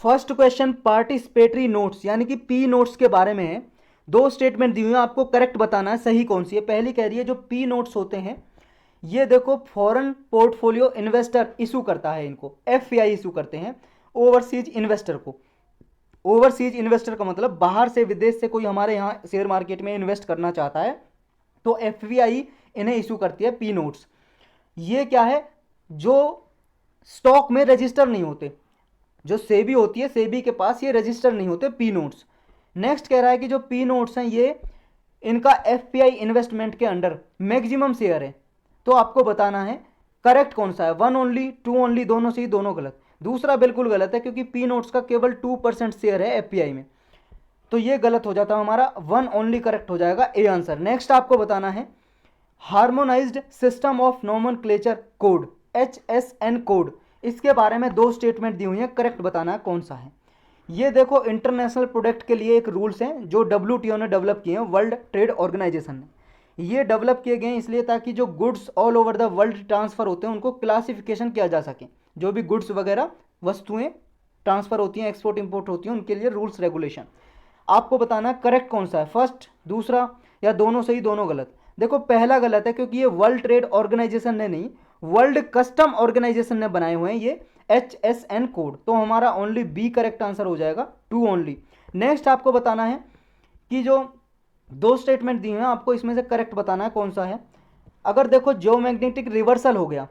First question participatory notes यानी कि P notes के बारे में है। दो स्टेटमेंट दी हुई है, आपको करेक्ट बताना है सही कौन सी है। पहली कह रही है जो पी नोट्स होते हैं ये देखो फॉरेन पोर्टफोलियो इन्वेस्टर इशू करता है, इनको एफपीआई इशू करते हैं ओवरसीज इन्वेस्टर को। ओवरसीज इन्वेस्टर का मतलब बाहर से विदेश से कोई हमारे यहाँ शेयर मार्केट में इन्वेस्ट करना चाहता है तो एफपीआई इन्हें इशू करती है पी नोट्स। ये क्या है, जो स्टॉक में रजिस्टर नहीं होते, जो सेबी होती है सेबी के पास ये रजिस्टर नहीं होते पी नोट्स। नेक्स्ट कह रहा है कि जो पी नोट्स हैं ये इनका एफपीआई इन्वेस्टमेंट के अंडर मैक्सिमम शेयर है। तो आपको बताना है करेक्ट कौन सा है, वन ओनली, टू ओनली, दोनों सही दोनों गलत। दूसरा बिल्कुल गलत है क्योंकि पी नोट्स का केवल 2% शेयर है एफपीआई में, तो ये गलत हो जाता है हमारा, वन ओनली करेक्ट हो जाएगा ए आंसर। नेक्स्ट आपको बताना है harmonised system of nomenclature code HSN code, इसके बारे में दो स्टेटमेंट दी हुई है, करेक्ट बताना है कौन सा है। ये देखो इंटरनेशनल प्रोडक्ट के लिए एक रूल्स हैं जो WTO ने डेवलप किए हैं, वर्ल्ड ट्रेड ऑर्गेनाइजेशन ने। ये डेवलप किए गए हैं इसलिए ताकि जो goods all over the world transfer होते हैं उनको क्लासिफिकेशन किया जा सके। जो भी गुड्स वगैरह वस्तुएं ट्रांसफ़र होती हैं, एक्सपोर्ट इंपोर्ट होती हैं, उनके लिए रूल्स रेगुलेशन। आपको बताना है करेक्ट कौन सा है, फर्स्ट, दूसरा या दोनों सही दोनों गलत। देखो पहला गलत है क्योंकि ये वर्ल्ड ट्रेड ऑर्गेनाइजेशन ने नहीं, वर्ल्ड कस्टम ऑर्गेनाइजेशन ने बनाए हुए हैं ये HSN कोड, तो हमारा ओनली बी करेक्ट आंसर हो जाएगा, टू ओनली। नेक्स्ट आपको बताना है कि जो दो स्टेटमेंट दी हुई हैं आपको इसमें से करेक्ट बताना है कौन सा है। अगर देखो जियोमैग्नेटिक रिवर्सल हो गया,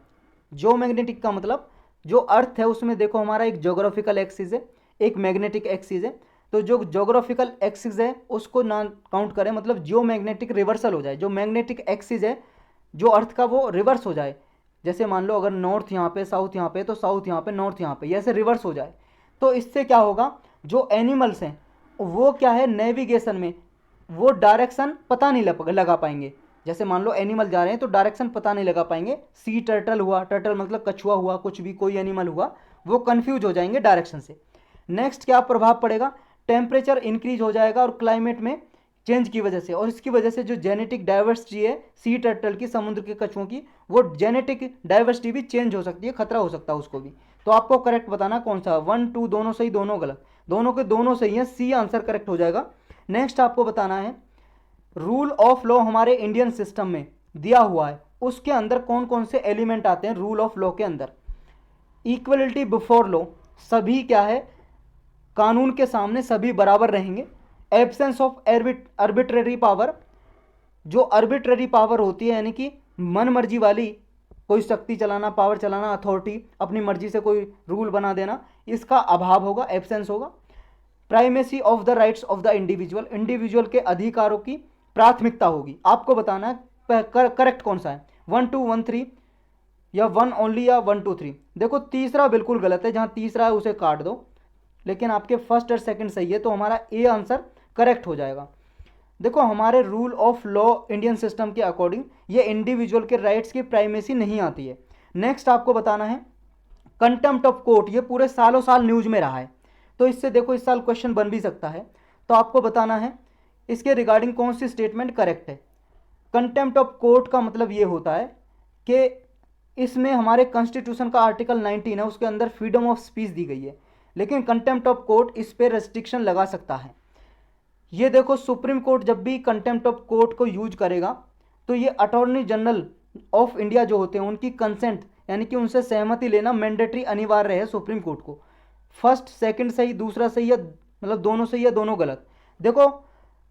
जियोमैग्नेटिक का मतलब जो अर्थ है उसमें देखो हमारा एक ज्योग्राफिकल एक्सिस है, एक मैग्नेटिक एक्सिस है, तो जो ज्योग्राफिकल एक्सिस है उसको ना काउंट करें, मतलब जियोमैग्नेटिक रिवर्सल हो जाए, जो मैग्नेटिक एक्सिस है जो अर्थ का वो रिवर्स हो जाए। जैसे मान लो अगर नॉर्थ यहाँ पे, साउथ यहाँ पे, तो साउथ यहाँ पे, नॉर्थ यहाँ पे, ऐसे रिवर्स हो जाए, तो इससे क्या होगा, जो एनिमल्स हैं वो क्या है नेविगेशन में वो डायरेक्शन पता नहीं लगा पाएंगे। जैसे मान लो एनिमल जा रहे हैं तो डायरेक्शन पता नहीं लगा पाएंगे। सी टर्टल हुआ, टर्टल मतलब कछुआ हुआ, कुछ भी कोई एनिमल हुआ, वो कंफ्यूज हो जाएंगे डायरेक्शन से। नेक्स्ट क्या प्रभाव पड़ेगा, टेम्परेचर इंक्रीज हो जाएगा और क्लाइमेट में चेंज की वजह से, और इसकी वजह से जो जेनेटिक डाइवर्सिटी है सी टर्टल की, समुद्र के कछुओं की, वो जेनेटिक डाइवर्सिटी भी चेंज हो सकती है, खतरा हो सकता है उसको भी। तो आपको करेक्ट बताना कौन सा, वन टू दोनों सही दोनों गलत, दोनों के दोनों सही है, सी आंसर करेक्ट हो जाएगा। नेक्स्ट आपको बताना है रूल ऑफ लॉ हमारे इंडियन सिस्टम में दिया हुआ है, उसके अंदर कौन कौन से एलिमेंट आते हैं रूल ऑफ लॉ के अंदर। इक्वलिटी बिफोर लॉ, सभी क्या है कानून के सामने सभी बराबर रहेंगे। एब्सेंस ऑफ आर्बिट्रेरी पावर, जो आर्बिट्रेरी पावर होती है यानी कि मन मर्जी वाली कोई शक्ति चलाना, पावर चलाना, अथॉरिटी अपनी मर्जी से कोई रूल बना देना, इसका अभाव होगा, एब्सेंस होगा। Primacy of the rights of the individual, individual के अधिकारों की प्राथमिकता होगी। आपको बताना है करेक्ट कौन सा है, 1 2 1 3 या 1 ओनली या 1 2 3। देखो तीसरा बिल्कुल गलत है, जहां तीसरा है उसे काट दो, लेकिन आपके फर्स्ट और सेकंड सही है, तो हमारा ए आंसर करेक्ट हो जाएगा। देखो हमारे rule of law Indian system के अकॉर्डिंग ये इंडिविजुअल के राइट्स की प्राइमेसी नहीं आती है। नेक्स्ट आपको बताना है कंटेम्प्ट ऑफ कोर्ट, ये पूरे सालों साल न्यूज में रहा है, तो इससे देखो इस साल क्वेश्चन बन भी सकता है। तो आपको बताना है इसके रिगार्डिंग कौन सी स्टेटमेंट करेक्ट है। कंटेम्प्ट ऑफ कोर्ट का मतलब ये होता है कि इसमें हमारे कॉन्स्टिट्यूशन का आर्टिकल 19 है, उसके अंदर फ्रीडम ऑफ स्पीच दी गई है, लेकिन कंटेम्प्ट ऑफ कोर्ट इस पर रेस्ट्रिक्शन लगा सकता है। ये देखो सुप्रीम कोर्ट जब भी कंटेम्प्ट ऑफ कोर्ट को यूज करेगा तो ये अटॉर्नी जनरल ऑफ इंडिया जो होते हैं उनकी कंसेंट यानी कि उनसे सहमति लेना मैंडेटरी अनिवार्य है सुप्रीम कोर्ट को। फर्स्ट सेकंड सही, दूसरा सही है, मतलब दोनों सही है दोनों गलत। देखो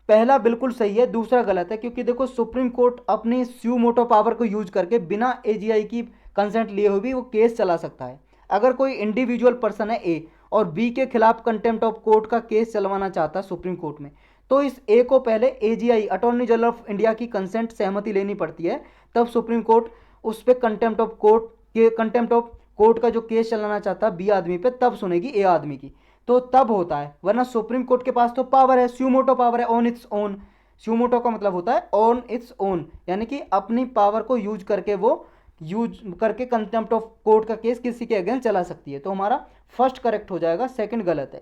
पहला बिल्कुल सही है, दूसरा गलत है, क्योंकि देखो सुप्रीम कोर्ट अपनी स्यू मोटो पावर को यूज करके बिना एजीआई की कंसेंट लिए हुए भी वो केस चला सकता है। अगर कोई इंडिविजुअल पर्सन है ए और बी के खिलाफ कंटेम्प्ट ऑफ कोर्ट का केस चलवाना चाहता है सुप्रीम कोर्ट में, तो इस ए को पहले AGI attorney general of India की कंसेंट सहमति लेनी पड़ती है, तब सुप्रीम कोर्ट उस पर कंटेम्प्ट ऑफ कोर्ट का जो केस चलाना चाहता है बी आदमी पे, तब सुनेगी ए आदमी की, तो तब होता है। वरना सुप्रीम कोर्ट के पास तो पावर है, स्यूमोटो पावर है ऑन इट्स ओन। स्यूमोटो का मतलब होता है ऑन इट्स ओन, यानी कि अपनी पावर को यूज करके कंटेम्प्ट ऑफ कोर्ट का केस किसी के अगेंस्ट चला सकती है। तो हमारा फर्स्ट करेक्ट हो जाएगा, सेकंड गलत है।